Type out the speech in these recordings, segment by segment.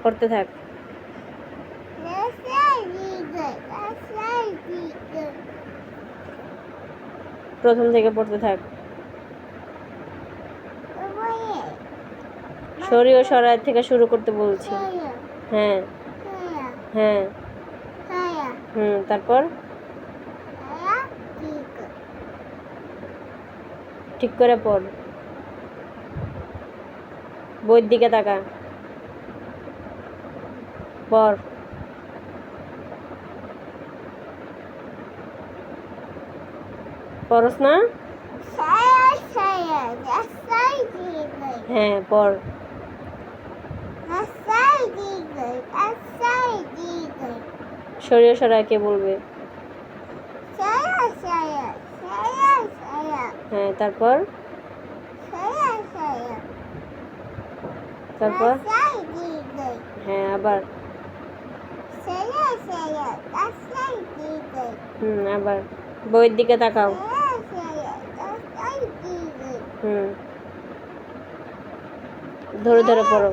পড়তে থাক। প্রথম থেকে পড়তে থাক। সরি ও সরাই থেকে শুরু করতে বলছি। হ্যাঁ হ্যাঁ তারপর ঠিক করে পড়। বইয়ের দিকে তাকা, পড়। পড়স না? হ্যাঁ পড়। সরিয়ে সরাই কে বলবে? হ্যাঁ তারপর তারপর হ্যাঁ আবার আবার বইয়ের দিকে তাকাও। ধরে ধরে পড়ো,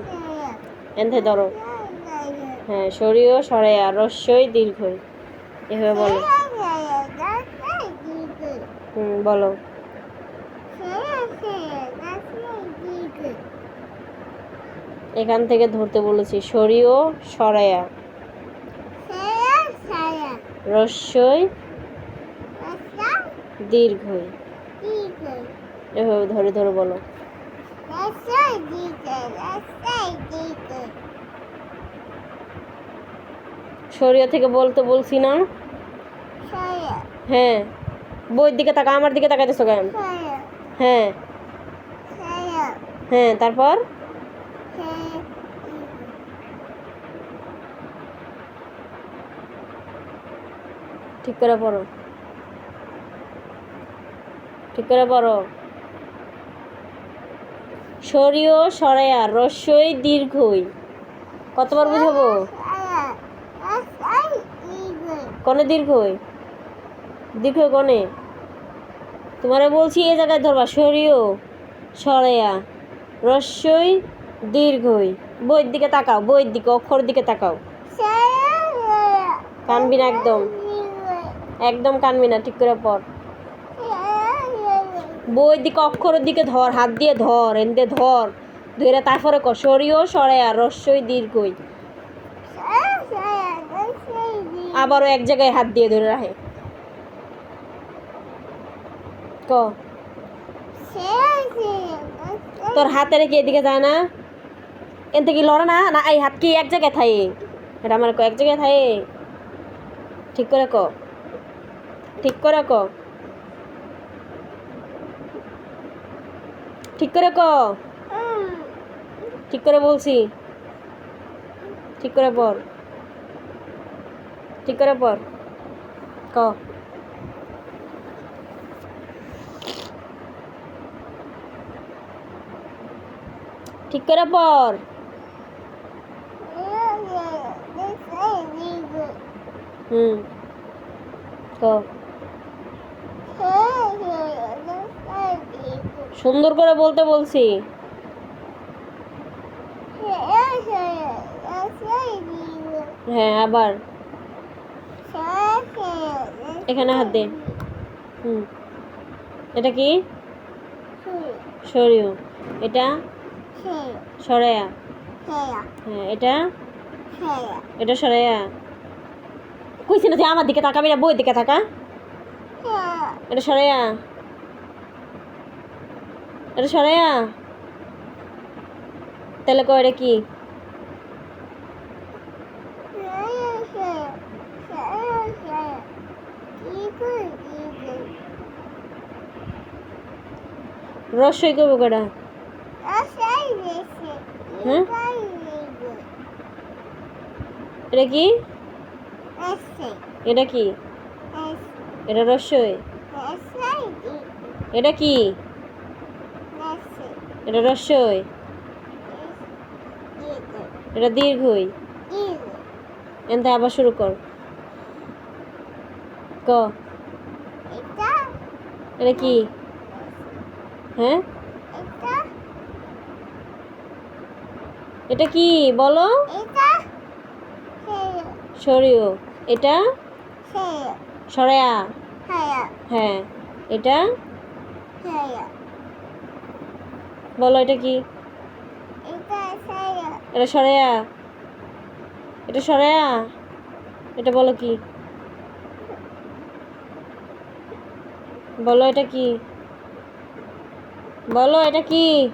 এনথে ধরো। হ্যাঁ সরিও সরাইয়া রস্যই দীর্ঘই, এভাবে বলো। বলো। এখান থেকে ধরতে বলেছি। সরিও সরাইয়া রস্যই দীর্ঘই, এভাবে ধরে ধরে বলো। সরিয়া থেকে বলতে বলছি না? হ্যাঁ বইয়ের দিকে তাকা, আমার দিকে তাকাইতেছো কেন? হ্যাঁ হ্যাঁ তারপর ঠিক করে পড়ো, ঠিক করে পড়ো। সরিও সরাইয়া রস্যই দীর্ঘই, কতবার বুঝাবো? কনে দীর্ঘই? দীর্ঘ কনে? তোমারে বলছি এই জায়গায় ধরবা। সরিও সরাইয়া রস্যই দীর্ঘই। বইয়ের দিকে তাকাও, বইয়ের দিকে, অক্ষর দিকে তাকাও। কানবি না একদম, একদম কানবি না, ঠিক করে পড়। বইয়ের দিকে অক্ষরের দিকে ধর, হাত দিয়ে ধর, এনতে ধর, ধরে তারপরে ক সরিও সরাইয়া রস্যই দীর্ঘই। আবারও এক জায়গায় হাত দিয়ে ধরে রাখে। ক তোর হাতে রেখে এদিকে যায় না? এনতে কি লড়ে না? না এই হাত কি এক জায়গায় থাকে? এটা আমার এক জায়গায় থাকে। ঠিক করে ক, ঠিক করে ক, ঠিক করে ক, ঠিক করে বলছি। ঠিক করে পড়, ঠিক করে পড়। ক ঠিক করে পড়। ক সুন্দর করে বলতে বলছি। হ্যাঁ আবার এখানে হাত দে। এটা কি? সরিও। এটা সরাইয়া। হ্যাঁ এটা এটা সরাইয়া। কইছি না যে আমার দিকে তাকাবি না, বইয়ের দিকে তাকা। এটা সরাইয়া, এটা সরাইয়া। তাহলে কয় এটা কি? রস্যই করবো কটা? হ্যাঁ এটা কি? এটা কি? এটা রস্যই। এটা কি? এটা রস্যই। এটা দীর্ঘই। এনতে আবার শুরু কর। ক এটা কি? হ্যাঁ এটা কি বলো? এটা সরিও। এটা হ্যাঁ সরেয়া। হ্যাঁ হ্যাঁ। এটা হ্যাঁ বলো, এটা কি? এটা হ্যাঁ এটা সরেয়া। এটা সরেয়া। এটা বলো কি? বলো এটা কি? বলো এটা কি?